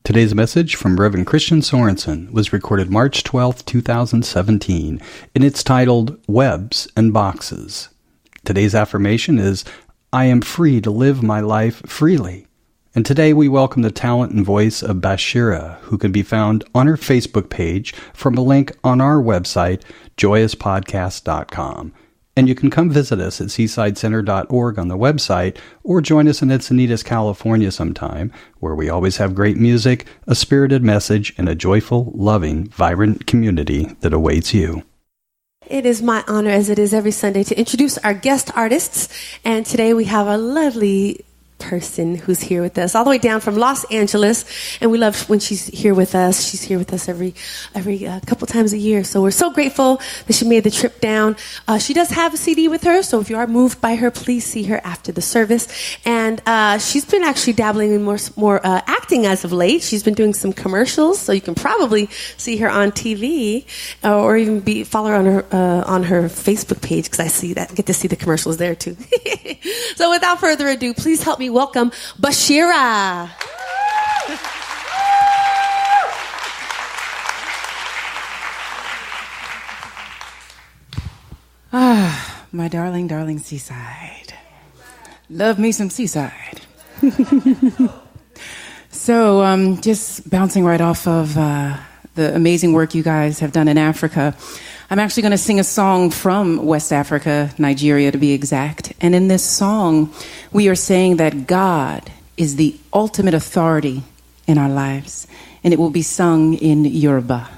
Today's message from Reverend Christian Sorensen was recorded March 12, 2017, and it's titled Webs and Boxes. Today's affirmation is, I am free to live my life freely. And today we welcome the talent and voice of Bashira, who can be found on her Facebook page from a link on our website, joyouspodcast.com. And you can come visit us at seasidecenter.org on the website, or join us in Encinitas, California sometime, where we always have great music, a spirited message, and a joyful, loving, vibrant community that awaits you. It is my honor, as it is every Sunday, to introduce our guest artists. And today we have a lovely person who's here with us all the way down from Los Angeles, and we love when she's here with us. She's here with us every couple times a year, so we're so grateful that she made the trip down. She does have a CD with her, so if you are moved by her, please see her after the service. And she's been actually dabbling in more acting as of late. She's been doing some commercials, so you can probably see her on TV, or even follow her on her Facebook page, because I get to see the commercials there too. So without further ado, please help me welcome Bashira. My darling, darling Seaside. Love me some Seaside. So, just bouncing right off of the amazing work you guys have done in Africa, I'm actually going to sing a song from West Africa, Nigeria to be exact. And in this song, we are saying that God is the ultimate authority in our lives. And it will be sung in Yoruba.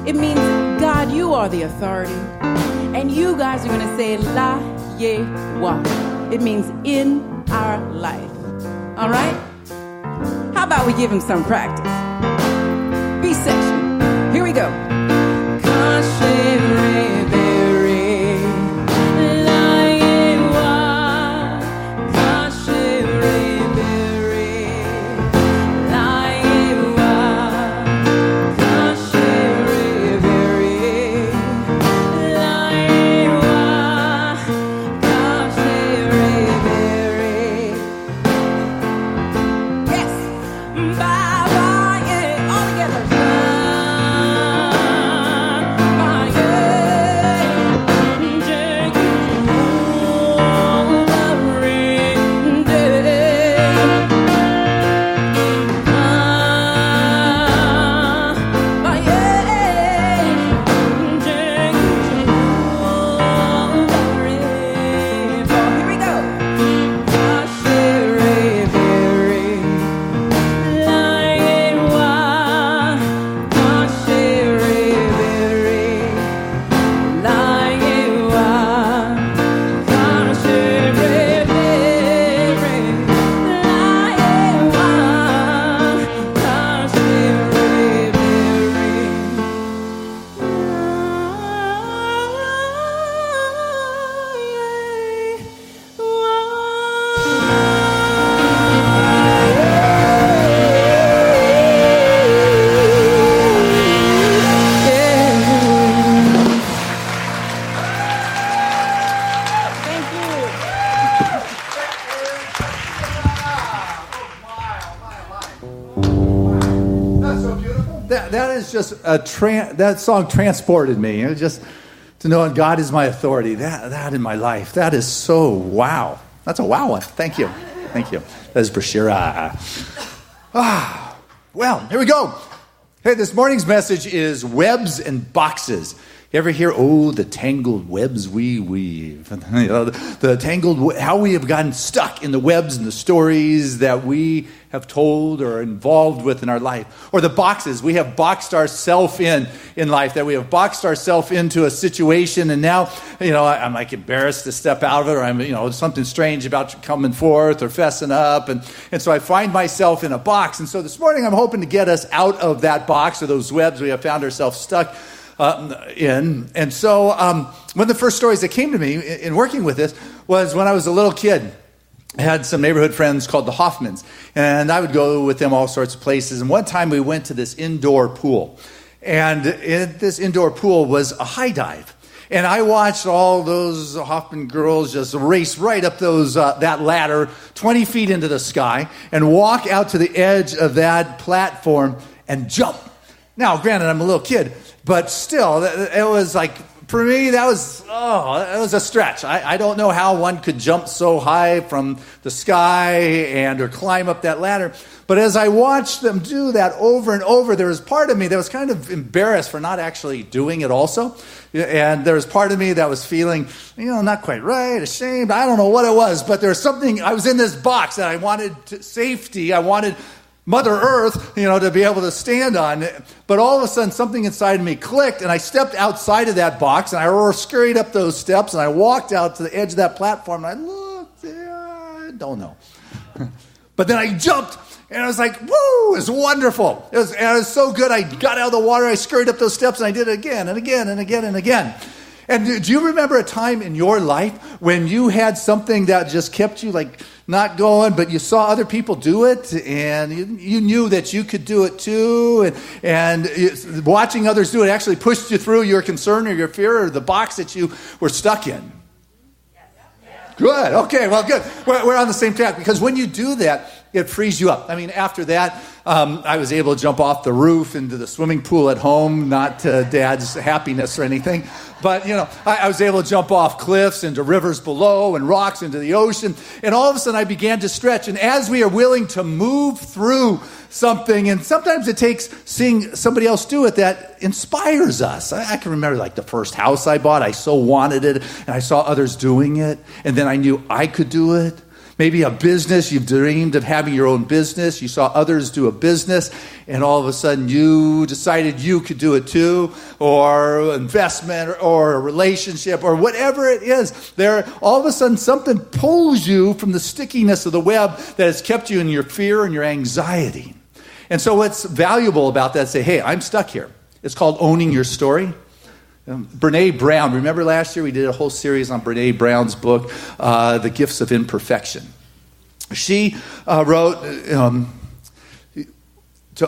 It means, God, you are the authority. And you guys are going to say, La Ye Wa. It means in our life. All right? How about we give him some practice? B-section. Here we go. Kashe is just that song transported me. It was just to know God is my authority. That in my life, that is so wow. That's a wow one. Thank you. That is Brashira. Well, here we go. Hey, this morning's message is webs and boxes. You ever hear, the tangled webs we weave? The tangled, how we have gotten stuck in the webs and the stories that we have told or are involved with in our life. Or the boxes we have boxed ourselves in life, that we have boxed ourselves into a situation, and now, I'm like embarrassed to step out of it, or I'm, something strange about coming forth or fessing up, and so I find myself in a box. And so this morning I'm hoping to get us out of that box or those webs we have found ourselves stuck in. And so one of the first stories that came to me in working with this was when I was a little kid. I had some neighborhood friends called the Hoffmans, and I would go with them all sorts of places. And one time we went to this indoor pool, and in this indoor pool was a high dive. And I watched all those Hoffman girls just race right up that ladder 20 feet into the sky and walk out to the edge of that platform and jump. Now, granted, I'm a little kid, but still, it was like, for me, that was a stretch. I don't know how one could jump so high from the sky or climb up that ladder. But as I watched them do that over and over, there was part of me that was kind of embarrassed for not actually doing it also. And there was part of me that was feeling, not quite right, ashamed. I don't know what it was, but there was something. I was in this box that I wanted safety. I wanted Mother Earth, to be able to stand on. But all of a sudden, something inside me clicked, and I stepped outside of that box, and I scurried up those steps, and I walked out to the edge of that platform, and I looked there. I don't know. But then I jumped, and I was like, woo, it's wonderful. It was so good. I got out of the water, I scurried up those steps, and I did it again and again and again and again. And do you remember a time in your life when you had something that just kept you not going, but you saw other people do it, and you knew that you could do it too, and watching others do it actually pushed you through your concern or your fear or the box that you were stuck in? Good. Okay, well, good. We're on the same track, because when you do that, it frees you up. I mean, after that, I was able to jump off the roof into the swimming pool at home, not to Dad's happiness or anything. But, I was able to jump off cliffs into rivers below and rocks into the ocean. And all of a sudden, I began to stretch. And as we are willing to move through something, and sometimes it takes seeing somebody else do it that inspires us. I can remember the first house I bought. I so wanted it, and I saw others doing it. And then I knew I could do it. Maybe a business, you've dreamed of having your own business. You saw others do a business, and all of a sudden you decided you could do it too, or investment, or a relationship, or whatever it is. All of a sudden something pulls you from the stickiness of the web that has kept you in your fear and your anxiety. And so what's valuable about that is say, hey, I'm stuck here. It's called owning your story. Brene Brown, remember last year we did a whole series on Brene Brown's book, The Gifts of Imperfection. She wrote,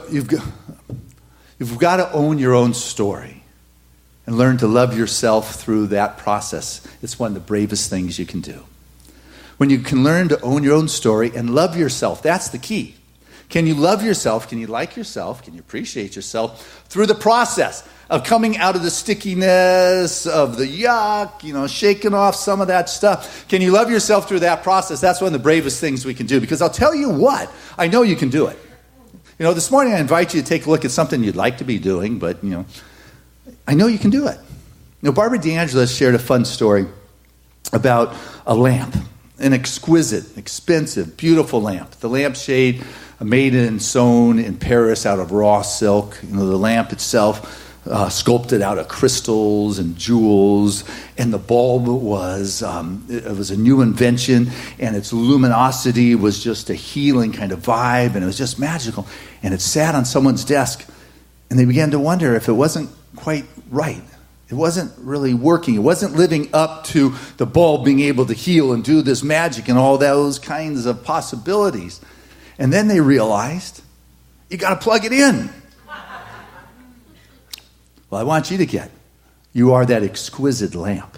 you've got to own your own story and learn to love yourself through that process. It's one of the bravest things you can do. When you can learn to own your own story and love yourself, that's the key. Can you love yourself? Can you like yourself? Can you appreciate yourself through the process of coming out of the stickiness, of the yuck, shaking off some of that stuff? Can you love yourself through that process? That's one of the bravest things we can do, because I'll tell you what, I know you can do it. This morning I invite you to take a look at something you'd like to be doing, but, I know you can do it. Barbara DeAngelis shared a fun story about a lamp, an exquisite, expensive, beautiful lamp. The lampshade made and sewn in Paris out of raw silk. The lamp itself sculpted out of crystals and jewels, and the bulb was it was a new invention, and its luminosity was just a healing kind of vibe, and it was just magical. And it sat on someone's desk, and they began to wonder if it wasn't quite right. It wasn't really working. It wasn't living up to the bulb being able to heal and do this magic and all those kinds of possibilities. And then they realized, you got to plug it in. Well, I want you to get, you are that exquisite lamp.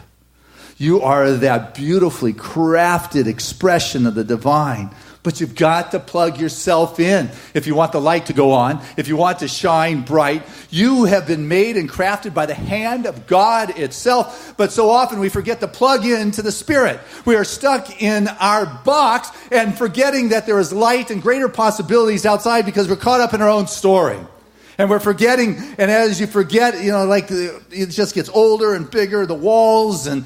You are that beautifully crafted expression of the divine, But you've got to plug yourself in if you want the light to go on, if you want to shine bright. You have been made and crafted by the hand of God itself. But so often we forget to plug into the Spirit. We are stuck in our box and forgetting that there is light and greater possibilities outside because we're caught up in our own story. And we're forgetting, and as you forget, it just gets older and bigger, the walls. And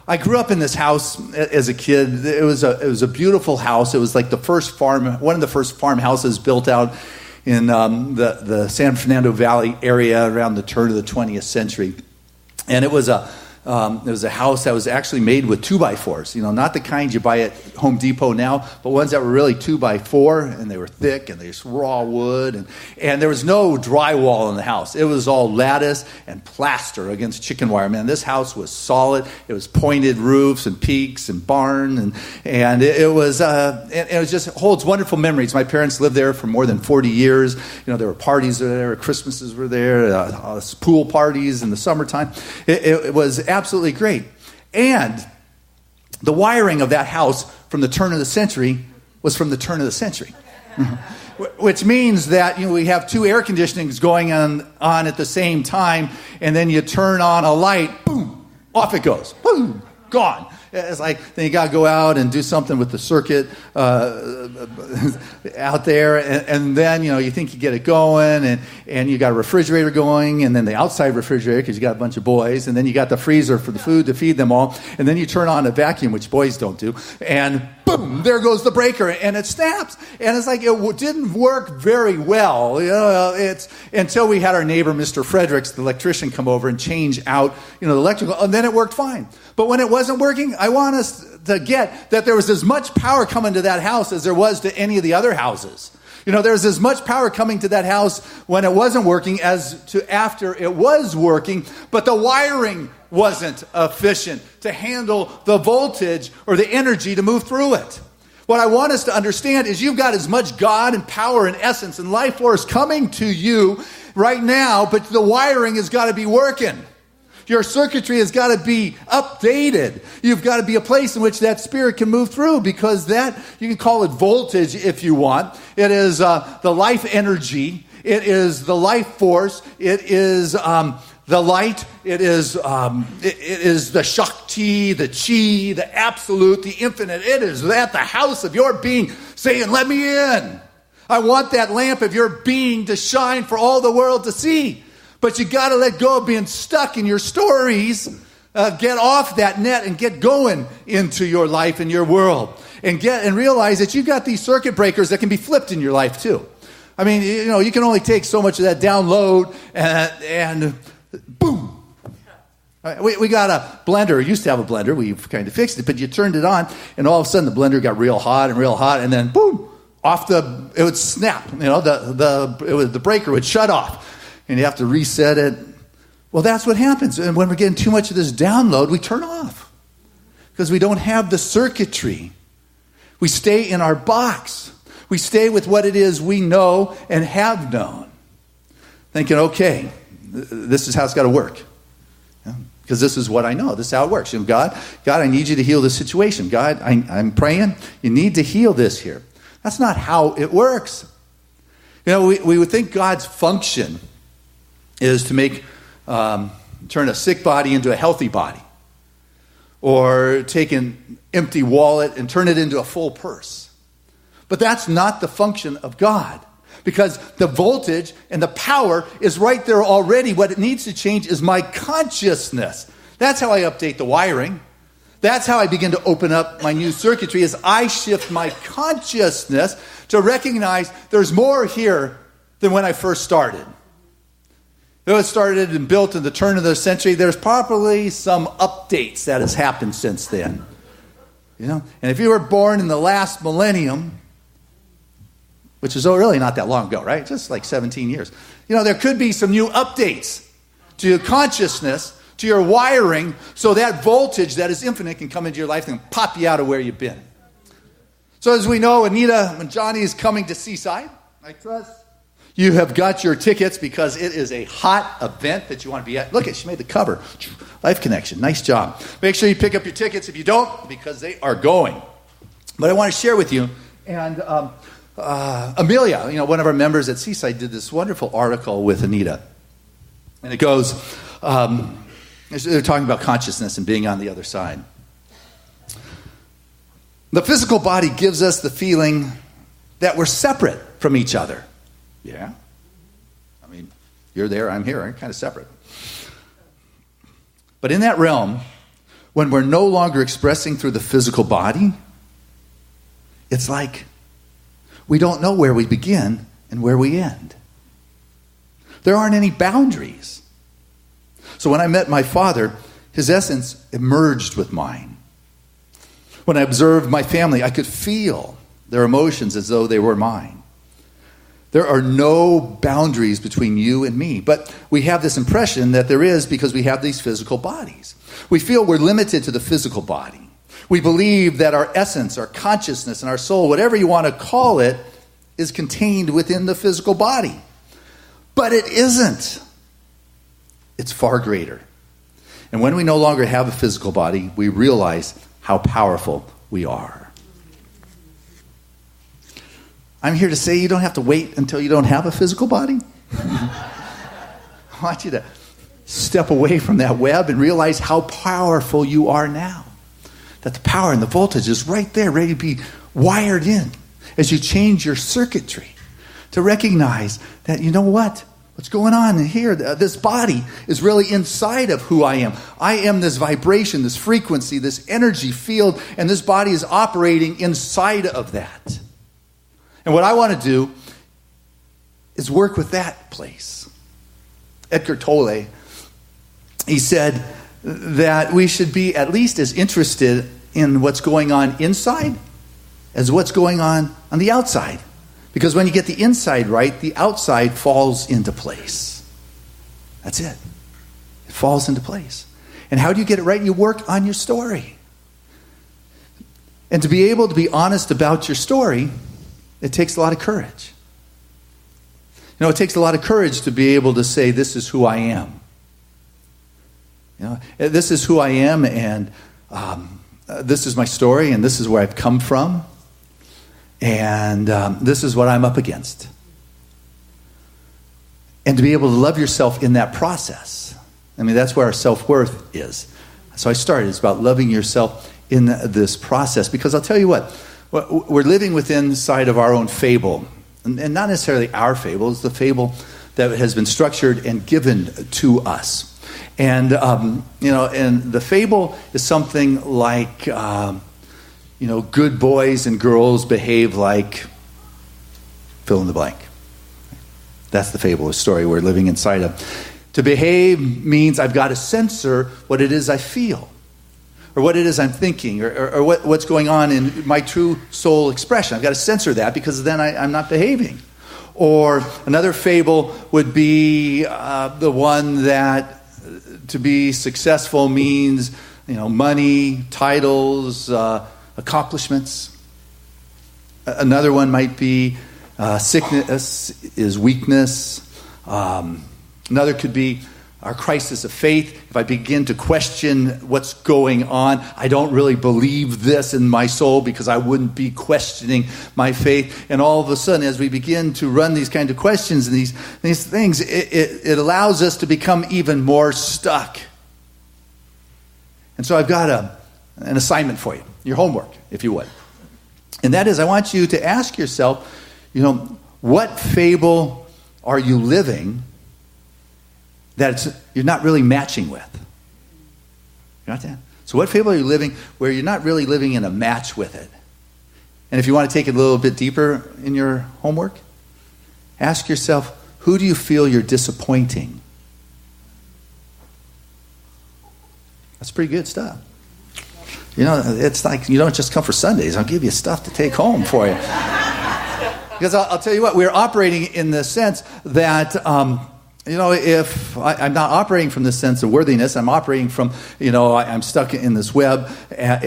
I grew up in this house as a kid. It was a beautiful house. It was like one of the first farmhouses built out in the San Fernando Valley area around the turn of the 20th century. And it was a house that was actually made with 2x4s, not the kind you buy at Home Depot now, but ones that were really 2x4, and they were thick, and they were raw wood, and there was no drywall in the house. It was all lattice and plaster against chicken wire. Man, this house was solid. It was pointed roofs and peaks and barn, and it was just holds wonderful memories. My parents lived there for more than 40 years. There were parties there, Christmases were there, pool parties in the summertime. It was absolutely great. And the wiring of that house from the turn of the century was from the turn of the century. Which means that we have two air conditionings going on at the same time, and then you turn on a light, boom, off it goes. Boom, gone. It's like, then you got to go out and do something with the circuit out there, and then, you think you get it going, and you got a refrigerator going, and then the outside refrigerator, because you got a bunch of boys, and then you got the freezer for the food to feed them all, and then you turn on a vacuum, which boys don't do, and boom, there goes the breaker, and it snaps. And it's like, it didn't work very well. It's until we had our neighbor, Mr. Fredericks, the electrician, come over and change out, the electrical, and then it worked fine. But when it wasn't working, I want us to get that there was as much power coming to that house as there was to any of the other houses. There's as much power coming to that house when it wasn't working as to after it was working, but the wiring wasn't efficient to handle the voltage or the energy to move through it. What I want us to understand is you've got as much God and power and essence and life force coming to you right now, but the wiring has got to be working. Your circuitry has got to be updated. You've got to be a place in which that Spirit can move through, because that, you can call it voltage if you want. It is the life energy. It is the life force. It is the light. It is the Shakti, the Chi, the absolute, the infinite. It is at the house of your being saying, let me in. I want that lamp of your being to shine for all the world to see. But you got to let go of being stuck in your stories. Get off that net and get going into your life and your world. And realize that you've got these circuit breakers that can be flipped in your life too. I mean, you can only take so much of that download and boom. We got a blender. We used to have a blender. We've kind of fixed it, but you turned it on, and all of a sudden the blender got real hot, and then boom, it would snap. The breaker would shut off. And you have to reset it. Well, that's what happens. And when we're getting too much of this download, we turn off. Because we don't have the circuitry. We stay in our box. We stay with what it is we know and have known. Thinking, okay, this is how it's got to work. Because this is what I know. This is how it works. God, I need you to heal this situation. God, I'm praying. You need to heal this here. That's not how it works. We would think God's function is to turn a sick body into a healthy body, or take an empty wallet and turn it into a full purse. But that's not the function of God, because the voltage and the power is right there already. What it needs to change is my consciousness. That's how I update the wiring. That's how I begin to open up my new circuitry, as I shift my consciousness to recognize there's more here than when I first started. It was started and built in the turn of the century. There's probably some updates that has happened since then. And if you were born in the last millennium, which is really not that long ago, right? Just like 17 years. There could be some new updates to your consciousness, to your wiring, so that voltage that is infinite can come into your life and pop you out of where you've been. So as we know, Anita and Johnny is coming to Seaside. I trust you have got your tickets, because it is a hot event that you want to be at. Look, she made the cover. Life Connection. Nice job. Make sure you pick up your tickets if you don't, because they are going. But I want to share with you, and Amelia, one of our members at Seaside, did this wonderful article with Anita. And it goes, they're talking about consciousness and being on the other side. The physical body gives us the feeling that we're separate from each other. Yeah. I mean, you're there, I'm here, I'm kind of separate. But in that realm, when we're no longer expressing through the physical body, it's like we don't know where we begin and where we end. There aren't any boundaries. So when I met my father, his essence emerged with mine. When I observed my family, I could feel their emotions as though they were mine. There are no boundaries between you and me, but we have this impression that there is because we have these physical bodies. We feel we're limited to the physical body. We believe that our essence, our consciousness, and our soul, whatever you want to call it, is contained within the physical body. But it isn't. It's far greater. And when we no longer have a physical body, we realize how powerful we are. I'm here to say you don't have to wait until you don't have a physical body. I want you to step away from that web and realize how powerful you are now. That the power and the voltage is right there, ready to be wired in as you change your circuitry to recognize that, you know what? What's going on in here? This body is really inside of who I am. I am this vibration, this frequency, this energy field, and this body is operating inside of that. And what I want to do is work with that place. Eckhart Tolle, he said that we should be at least as interested in what's going on inside as what's going on the outside. Because when you get the inside right, the outside falls into place. That's it. It falls into place. And how do you get it right? You work on your story. And to be able to be honest about your story, it takes a lot of courage. It takes a lot of courage to be able to say, this is who I am. This is who I am, and this is my story, and this is where I've come from. And this is what I'm up against. And to be able to love yourself in that process. I mean, that's where our self-worth is. So I started. It's about loving yourself in this process. Because I'll tell you what, we're living within inside of our own fable. And not necessarily our fable. It's the fable that has been structured and given to us. And, and the fable is something like... good boys and girls behave like fill in the blank. That's the fable, a story we're living inside of. To behave means I've got to censor what it is I feel, or what it is I'm thinking, or what's going on in my true soul expression. I've got to censor that because then I'm not behaving. Or another fable would be the one that to be successful means, money, titles, accomplishments. Another one might be sickness is weakness. Another could be our crisis of faith. If I begin to question what's going on, I don't really believe this in my soul because I wouldn't be questioning my faith. And all of a sudden, as we begin to run these kind of questions and these things, it allows us to become even more stuck. And so I've got an assignment for you. Your homework, if you would. And that is, I want you to ask yourself, what fable are you living that you're not really matching with? You know that? So what fable are you living where you're not really living in a match with it? And if you want to take it a little bit deeper in your homework, ask yourself, who do you feel you're disappointing? That's pretty good stuff. It's like you don't just come for Sundays. I'll give you stuff to take home for you. Because I'll tell you what, we're operating in the sense that, if I'm not operating from this sense of worthiness, I'm operating from, I'm stuck in this web. And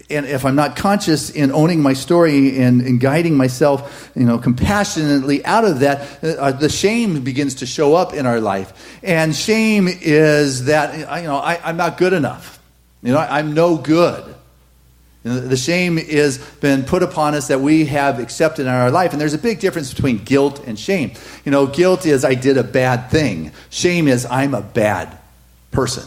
if I'm not conscious in owning my story and guiding myself, compassionately out of that, the shame begins to show up in our life. And shame is that, I'm not good enough. I'm no good. The shame has been put upon us that we have accepted in our life. And there's a big difference between guilt and shame. Guilt is I did a bad thing. Shame is I'm a bad person.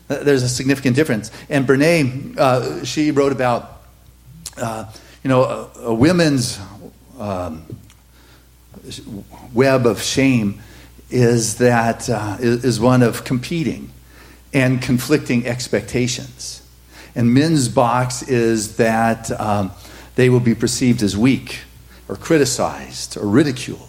There's a significant difference. And Brene, she wrote about, a women's web of shame is one of competing and conflicting expectations. And men's box is that they will be perceived as weak or criticized or ridiculed.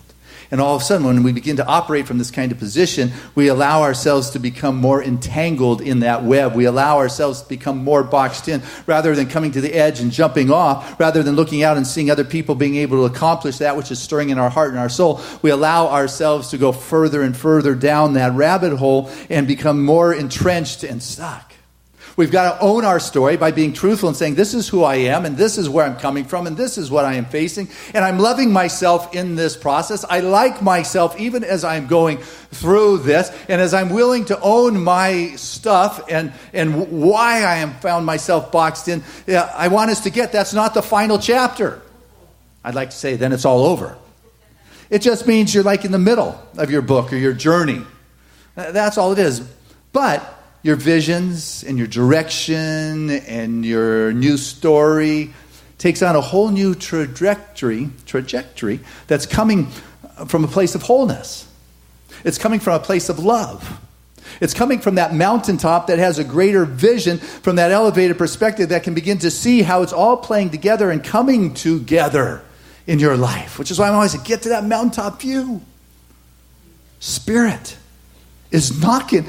And all of a sudden, when we begin to operate from this kind of position, we allow ourselves to become more entangled in that web. We allow ourselves to become more boxed in rather than coming to the edge and jumping off, rather than looking out and seeing other people being able to accomplish that which is stirring in our heart and our soul. We allow ourselves to go further and further down that rabbit hole and become more entrenched and stuck. We've got to own our story by being truthful and saying, this is who I am, and this is where I'm coming from, and this is what I am facing, and I'm loving myself in this process. I like myself even as I'm going through this, and as I'm willing to own my stuff and why I am found myself boxed in. I want us to get that's not the final chapter. I'd like to say then it's all over. It just means you're like in the middle of your book or your journey. That's all it is. But your visions and your direction and your new story takes on a whole new trajectory that's coming from a place of wholeness. It's coming from a place of love. It's coming from that mountaintop that has a greater vision, from that elevated perspective that can begin to see how it's all playing together and coming together in your life, which is why I'm always like, get to that mountaintop view. Spirit is knocking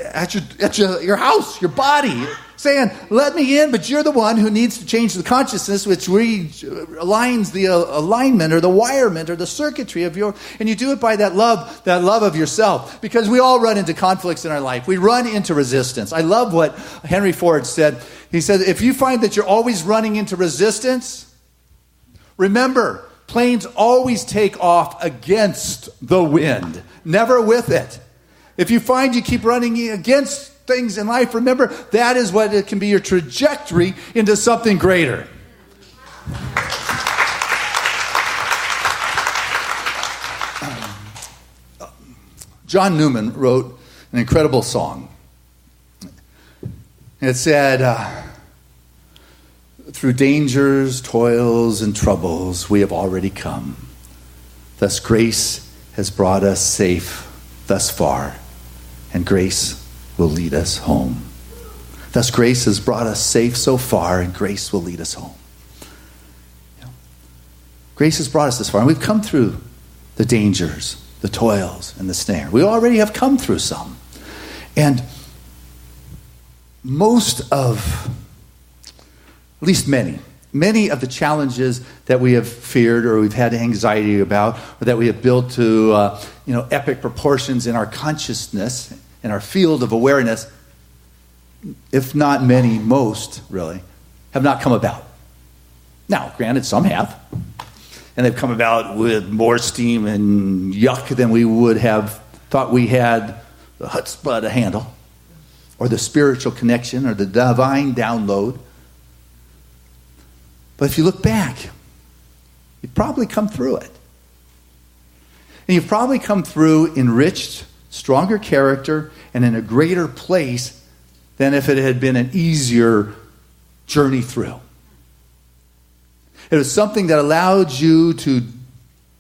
at your house, your body, saying, let me in, but you're the one who needs to change the consciousness, which aligns the alignment or the wirement or the circuitry of and you do it by that love of yourself, because we all run into conflicts in our life. We run into resistance. I love what Henry Ford said. He said, if you find that you're always running into resistance, remember, planes always take off against the wind, never with it. If you find you keep running against things in life, remember, that is what it can be your trajectory into something greater. John Newman wrote an incredible song. It said, through dangers, toils, and troubles, we have already come. Thus grace has brought us safe thus far, and grace will lead us home. Thus grace has brought us safe so far, and grace will lead us home. Grace has brought us this far, and we've come through the dangers, the toils, and the snare. We already have come through some. And most of, at least many of the challenges that we have feared or we've had anxiety about, or that we have built to epic proportions in our consciousness, in our field of awareness, if not many, most really, have not come about. Now, granted, some have. And they've come about with more steam and yuck than we would have thought we had the chutzpah to handle, or the spiritual connection, or the divine download. But if you look back, you've probably come through it. And you've probably come through enriched, stronger character, and in a greater place than if it had been an easier journey through. It was something that allowed you to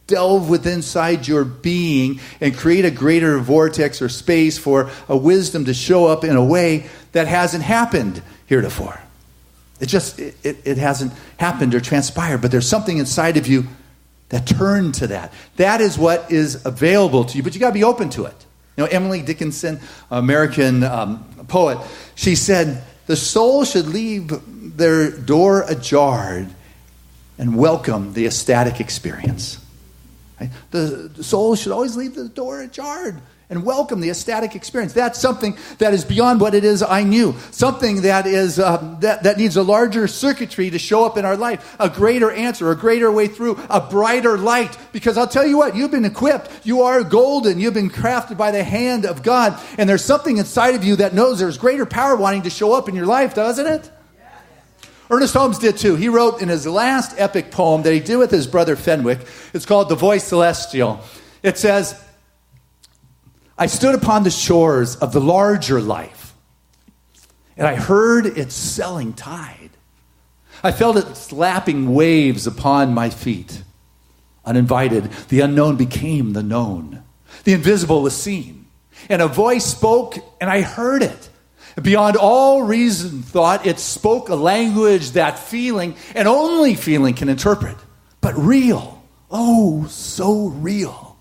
delve within inside your being and create a greater vortex or space for a wisdom to show up in a way that hasn't happened heretofore. It hasn't happened or transpired, but there's something inside of you that turned to that. That is what is available to you, but you got to be open to it. Emily Dickinson, American poet, she said, the soul should leave their door ajar and welcome the ecstatic experience. Right? The soul should always leave the door ajar and welcome the ecstatic experience. That's something that is beyond what it is I knew. Something that is that needs a larger circuitry to show up in our life. A greater answer, a greater way through, a brighter light. Because I'll tell you what, you've been equipped. You are golden. You've been crafted by the hand of God. And there's something inside of you that knows there's greater power wanting to show up in your life, doesn't it? Ernest Holmes did too. He wrote in his last epic poem that he did with his brother Fenwick. It's called The Voice Celestial. It says, I stood upon the shores of the larger life, and I heard its selling tide. I felt its lapping waves upon my feet. Uninvited, the unknown became the known. The invisible was seen. And a voice spoke, and I heard it. Beyond all reason thought, it spoke a language that feeling, and only feeling, can interpret. But real, oh, so real.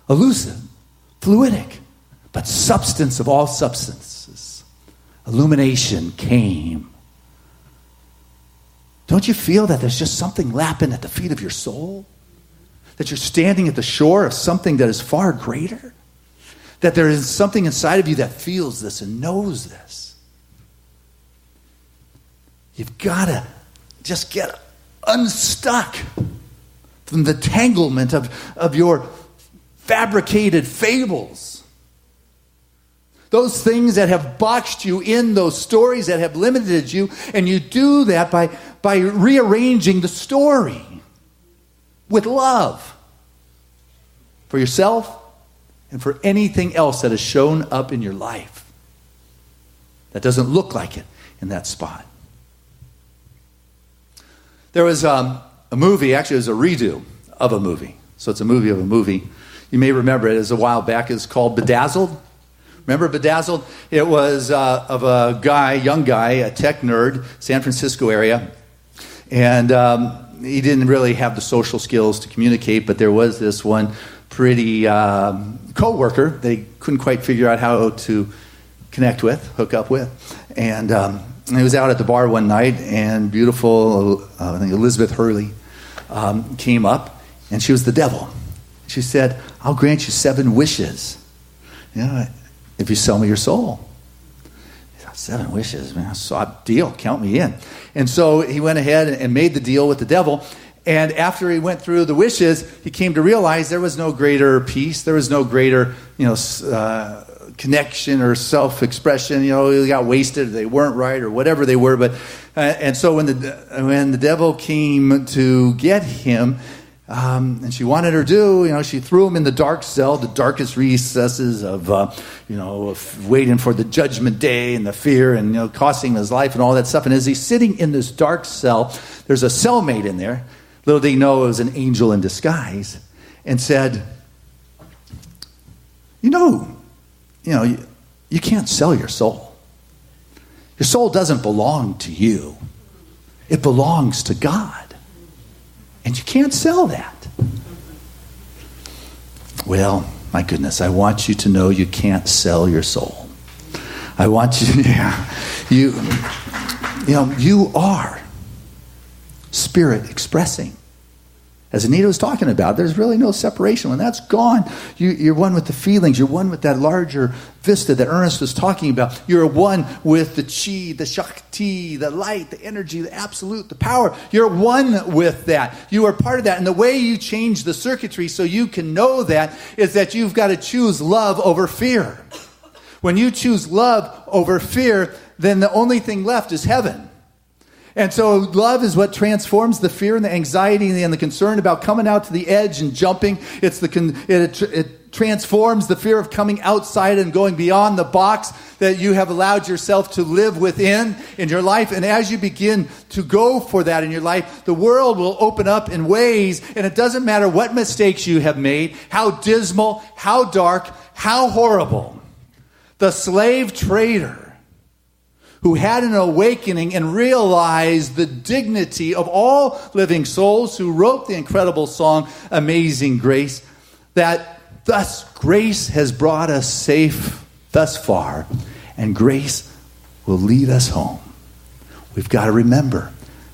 Elusive, fluidic, but substance of all substances. Illumination came. Don't you feel that there's just something lapping at the feet of your soul? That you're standing at the shore of something that is far greater? That there is something inside of you that feels this and knows this? You've got to just get unstuck from the tanglement of your fabricated fables. Those things that have boxed you in, those stories that have limited you, and you do that by rearranging the story with love for yourself and for anything else that has shown up in your life that doesn't look like it in that spot. There was a movie, actually it was a redo of a movie. So it's a movie of a movie. You may remember it, as a while back. It's called Bedazzled. Remember Bedazzled? It was of a guy, young guy, a tech nerd, San Francisco area. And he didn't really have the social skills to communicate, but there was this one pretty co-worker that he couldn't quite figure out how to connect with, hook up with. And he was out at the bar one night, and beautiful, I think Elizabeth Hurley came up, and she was the devil. She said, I'll grant you 7 wishes. You know, if you sell me your soul. 7 wishes, man, deal, count me in. And so he went ahead and made the deal with the devil. And after he went through the wishes, he came to realize there was no greater peace, there was no greater, connection or self-expression. He got wasted, they weren't right, or whatever they were. But and so when the devil came to get him, and she wanted her to, she threw him in the dark cell, the darkest recesses of, waiting for the judgment day and the fear and, costing him his life and all that stuff. And as he's sitting in this dark cell, there's a cellmate in there. Little did he know it was an angel in disguise, and said, you can't sell your soul. Your soul doesn't belong to you. It belongs to God. And you can't sell that. Well, my goodness, I want you to know you can't sell your soul. I want you, you are spirit expressing. As Anita was talking about, there's really no separation. When that's gone, you're one with the feelings. You're one with that larger vista that Ernest was talking about. You're one with the chi, the shakti, the light, the energy, the absolute, the power. You're one with that. You are part of that. And the way you change the circuitry so you can know that is that you've got to choose love over fear. When you choose love over fear, then the only thing left is heaven. And so love is what transforms the fear and the anxiety and the concern about coming out to the edge and jumping. It transforms the fear of coming outside and going beyond the box that you have allowed yourself to live within in your life. And as you begin to go for that in your life, the world will open up in ways, and it doesn't matter what mistakes you have made, how dismal, how dark, how horrible. The slave trader who had an awakening and realized the dignity of all living souls, who wrote the incredible song, Amazing Grace, that thus grace has brought us safe thus far, and grace will lead us home. We've got to remember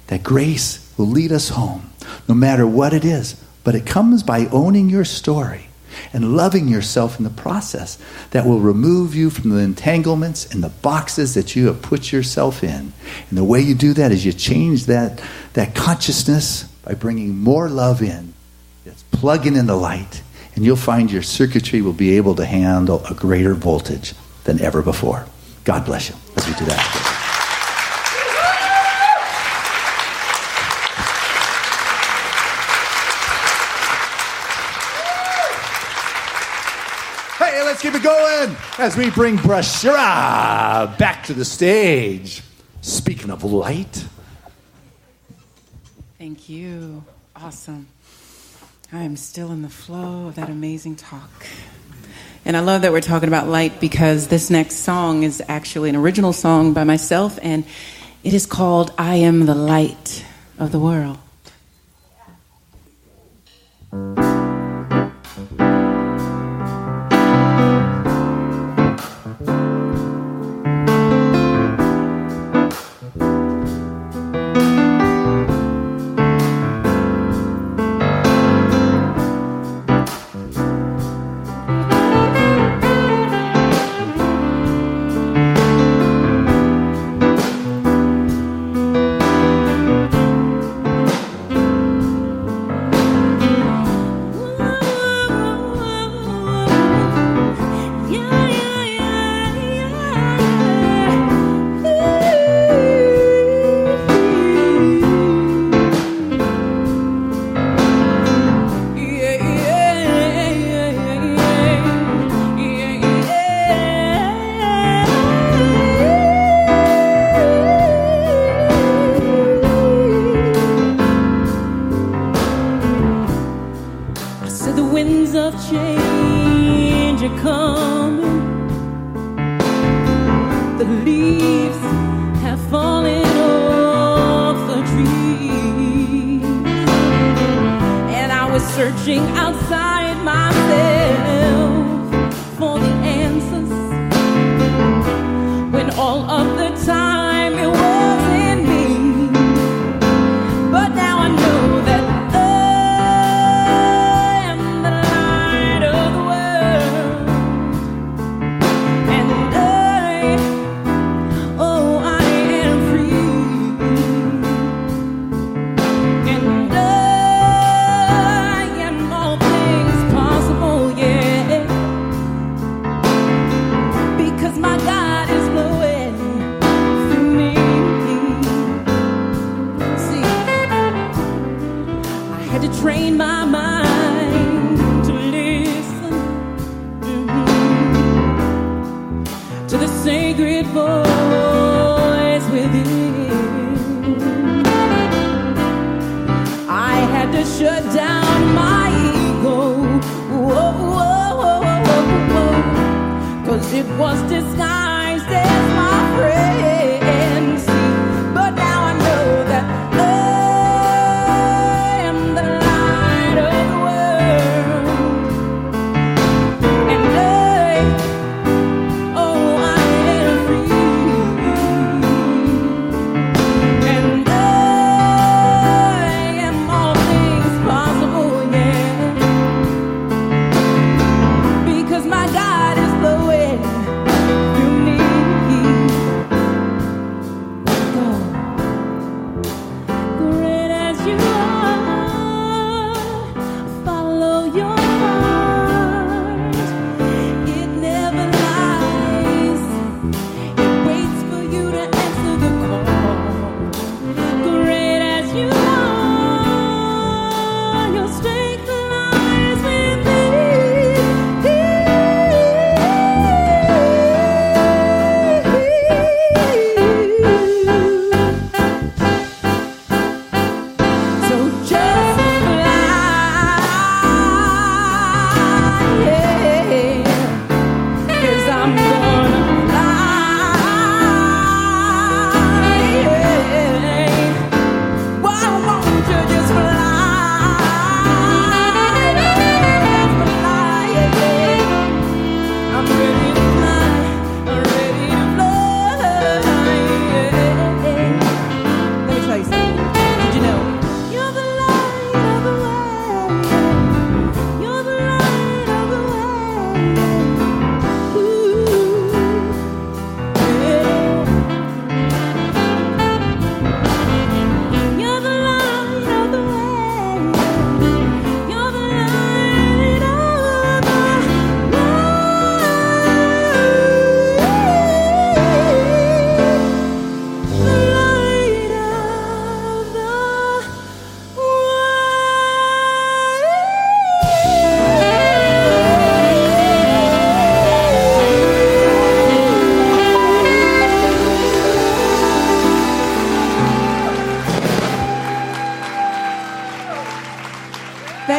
that grace will lead us home, no matter what it is, but it comes by owning your story and loving yourself in the process that will remove you from the entanglements and the boxes that you have put yourself in. And the way you do that is you change that consciousness by bringing more love in. It's plugging in the light, and you'll find your circuitry will be able to handle a greater voltage than ever before. God bless you as we do that. Let's keep it going as we bring Brashira back to the stage. Speaking of light. Thank you. Awesome. I am still in the flow of that amazing talk. And I love that we're talking about light because this next song is actually an original song by myself, and it is called I Am the Light of the World.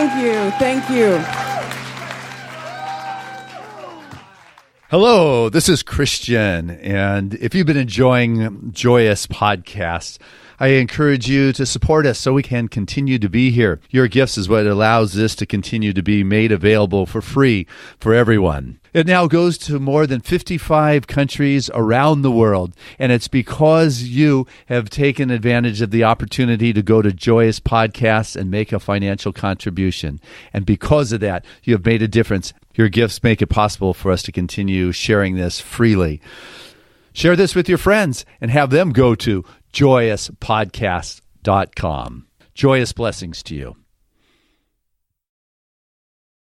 Thank you. Thank you. Hello, this is Christian, and if you've been enjoying Joyous Podcasts, I encourage you to support us so we can continue to be here. Your gifts is what allows this to continue to be made available for free for everyone. It now goes to more than 55 countries around the world, and it's because you have taken advantage of the opportunity to go to Joyous Podcasts and make a financial contribution. And because of that, you have made a difference. Your gifts make it possible for us to continue sharing this freely. Share this with your friends and have them go to joyouspodcast.com. Joyous blessings to you.